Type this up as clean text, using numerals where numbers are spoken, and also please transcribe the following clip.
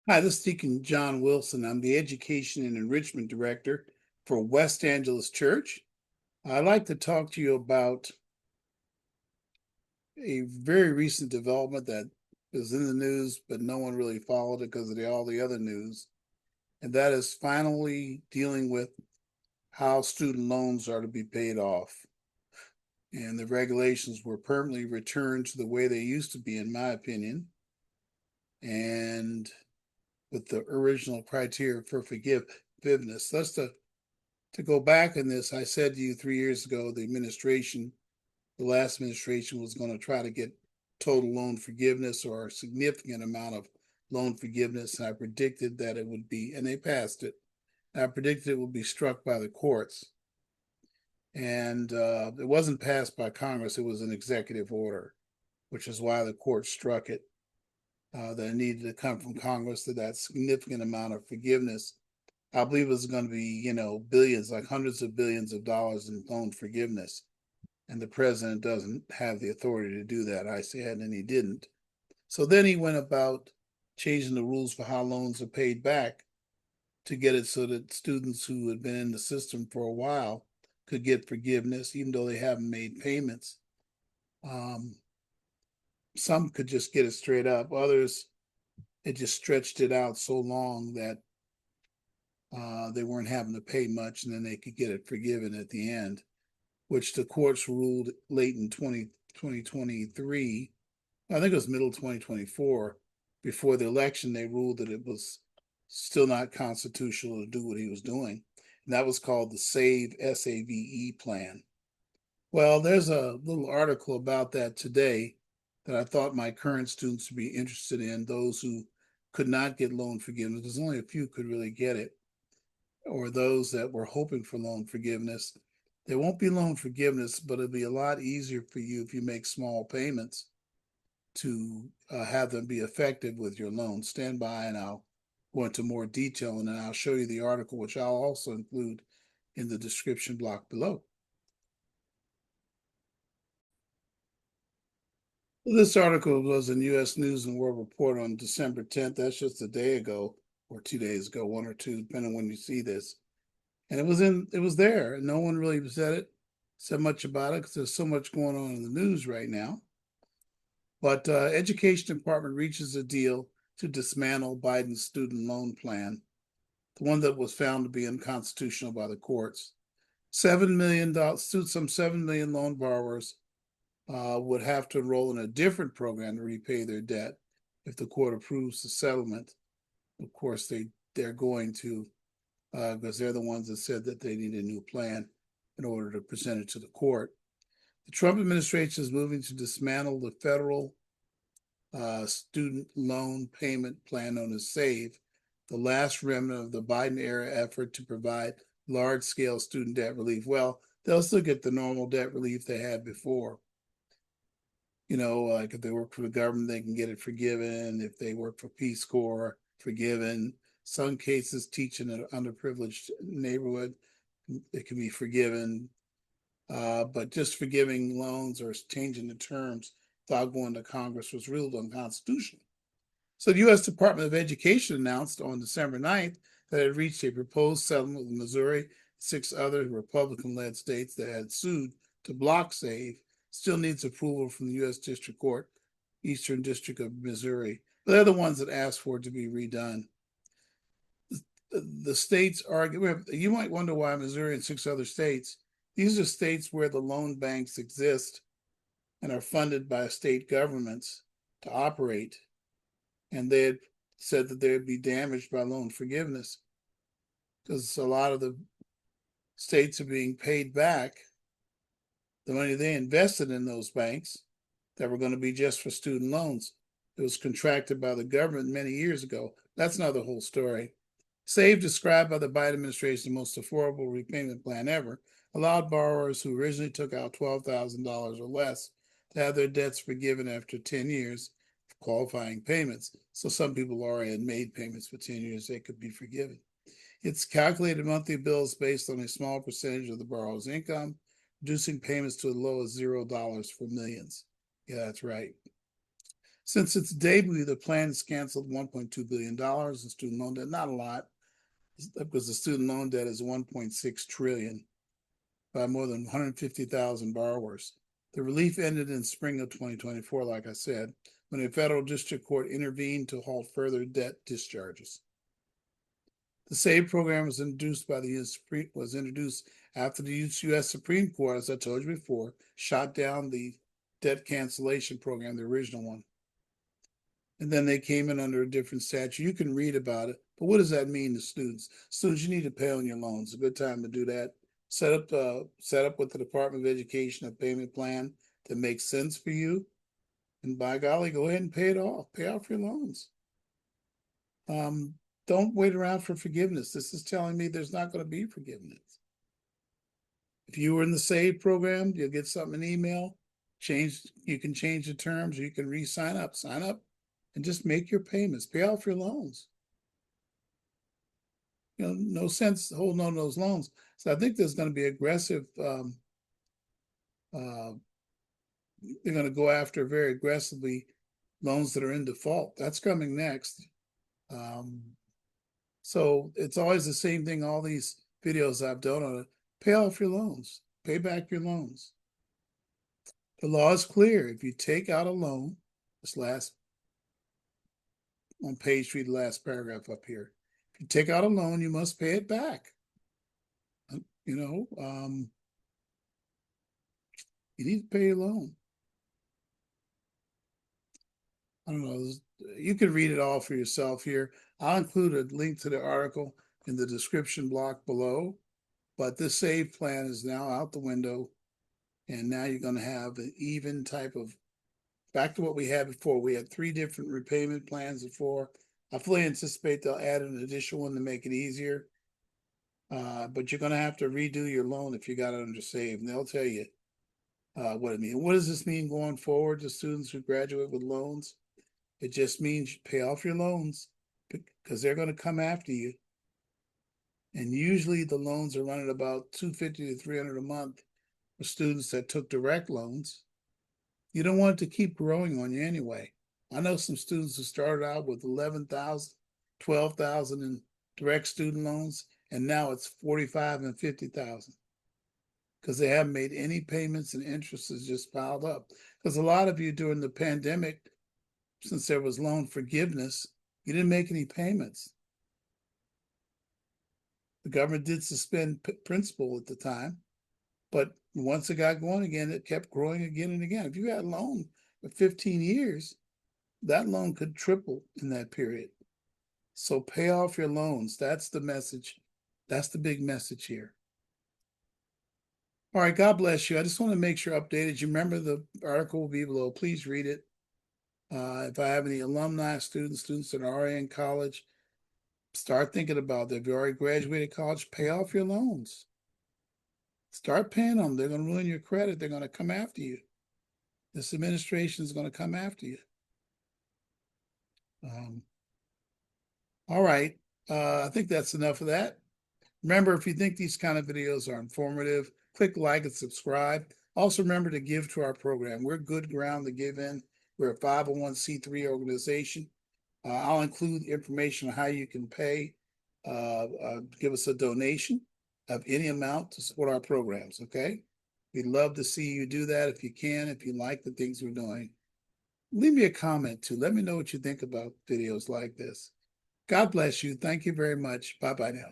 Hi, this is Deacon John Wilson. I'm the Education and Enrichment Director for West Angeles Church. I'd like to talk to you about a very recent development that is in the news, but no one really followed it because of all the other news. And that is finally dealing with how student loans are to be paid off. And the regulations were permanently returned to the way they used to be, in my opinion, and with the original criteria for forgiveness. To go back in this, I said to you 3 years ago, the last administration was going to try to get total loan forgiveness or a significant amount of loan forgiveness. And I predicted that it would be, and they passed it. I predicted it would be struck by the courts. And it wasn't passed by Congress, it was an executive order, which is why the court struck it. That it needed to come from Congress that significant amount of forgiveness. I believe it's going to be, billions, like hundreds of billions of dollars in loan forgiveness. And the president doesn't have the authority to do that. I said, and he didn't. So then he went about changing the rules for how loans are paid back to get it so that students who had been in the system for a while could get forgiveness, even though they haven't made payments. Some could just get it straight up. Others, it just stretched it out so long that they weren't having to pay much, and then they could get it forgiven at the end, which the courts ruled late in 2023. I think it was middle 2024. Before the election, they ruled that it was still not constitutional to do what he was doing. And that was called the SAVE plan. Well, there's a little article about that today that I thought my current students would be interested in, those who could not get loan forgiveness, because only a few could really get it, or those that were hoping for loan forgiveness. There won't be loan forgiveness, but it'll be a lot easier for you if you make small payments to have them be effective with your loan. Stand by and I'll go into more detail, and then I'll show you the article, which I'll also include in the description block below. This article was in U.S. News and World Report on December 10th. That's just a day ago or 2 days ago, one or two, depending on when you see this. And it was there, and no one really said much about it because there's so much going on in the news right now. But Education Department reaches a deal to dismantle Biden's student loan plan, the one that was found to be unconstitutional by the courts. Some 7 million loan borrowers would have to enroll in a different program to repay their debt if the court approves the settlement. Of course, they're going to, because they're the ones that said that they need a new plan in order to present it to the court. The Trump administration is moving to dismantle the federal student loan payment plan known as SAVE, the last remnant of the Biden era effort to provide large scale student debt relief. Well, they'll still get the normal debt relief they had before. Like if they work for the government, they can get it forgiven. If they work for Peace Corps, forgiven. Some cases, teach in an underprivileged neighborhood, it can be forgiven. But just forgiving loans or changing the terms without going to Congress was ruled unconstitutional. So the U.S. Department of Education announced on December 9th that it reached a proposed settlement with Missouri, 6 other Republican-led states that had sued to block SAVE. Still needs approval from the U.S. District Court, Eastern District of Missouri. They're the ones that asked for it to be redone. The states argue. You might wonder why Missouri and 6 other states. These are states where the loan banks exist and are funded by state governments to operate. And they had said that they'd be damaged by loan forgiveness because a lot of the states are being paid back the money they invested in those banks that were going to be just for student loans. It was contracted by the government many years ago. That's not the whole story. SAVE, described by the Biden administration the most affordable repayment plan ever, allowed borrowers who originally took out $12,000 or less to have their debts forgiven after 10 years of qualifying payments. So some people already had made payments for 10 years, they could be forgiven. It's calculated monthly bills based on a small percentage of the borrower's income, reducing payments to as low as $0 for millions. Yeah, that's right. Since its debut, the plan has canceled $1.2 billion in student loan debt. Not a lot, because the student loan debt is 1.6 trillion by more than 150,000 borrowers. The relief ended in spring of 2024, like I said, when a federal district court intervened to halt further debt discharges. The SAVE program was introduced after the U.S. Supreme Court, as I told you before, shot down the debt cancellation program, the original one. And then they came in under a different statute. You can read about it, but what does that mean to students? Students, you need to pay on your loans. A good time to do that. Set up with the Department of Education a payment plan that makes sense for you, and by golly, go ahead and pay it off. Pay off your loans. Don't wait around for forgiveness. This is telling me there's not going to be forgiveness. If you were in the SAVE program, you'll get something in email. You can change the terms, or you can re-sign up. Sign up and just make your payments. Pay off your loans. No sense holding on to those loans. So I think there's going to be aggressive. They're going to go after very aggressively loans that are in default. That's coming next. So it's always the same thing. All these videos I've done on it. Pay off your loans. Pay back your loans. The law is clear. If you take out a loan, on page 3, the last paragraph up here. If you take out a loan, you must pay it back. You need to pay your loan. I don't know. You can read it all for yourself here. I'll include a link to the article in the description block below. But this SAVE plan is now out the window. And now you're going to have an even type of, back to what we had before. We had 3 different repayment plans before. I fully anticipate they'll add an additional one to make it easier. But you're going to have to redo your loan if you got it under SAVE. And they'll tell you what it means. What does this mean going forward to students who graduate with loans? It just means you pay off your loans because they're going to come after you. And usually the loans are running about $250 to $300 a month for students that took direct loans. You don't want it to keep growing on you anyway. I know some students who started out with $11,000, $12,000 in direct student loans, and now it's $45,000 and $50,000 because they haven't made any payments and interest has just piled up. Because a lot of you during the pandemic, since there was loan forgiveness, you didn't make any payments. The government did suspend principal at the time, but once it got going again, it kept growing again and again. If you had a loan for 15 years, that loan could triple in that period. So pay off your loans. That's the message. That's the big message here. All right, God bless you. I just want to make sure updated. You remember the article will be below. Please read it. If I have any alumni, students that are already in college, start thinking about that. If you already graduated college, pay off your loans. Start paying them. They're going to ruin your credit. They're going to come after you. This administration is going to come after you. All right. I think that's enough of that. Remember, if you think these kind of videos are informative, click like and subscribe. Also, remember to give to our program. We're good ground to give in. We're a 501c3 organization. I'll include information on how you can pay, give us a donation of any amount to support our programs, okay? We'd love to see you do that if you can, if you like the things we're doing. Leave me a comment too. Let me know what you think about videos like this. God bless you. Thank you very much. Bye-bye now.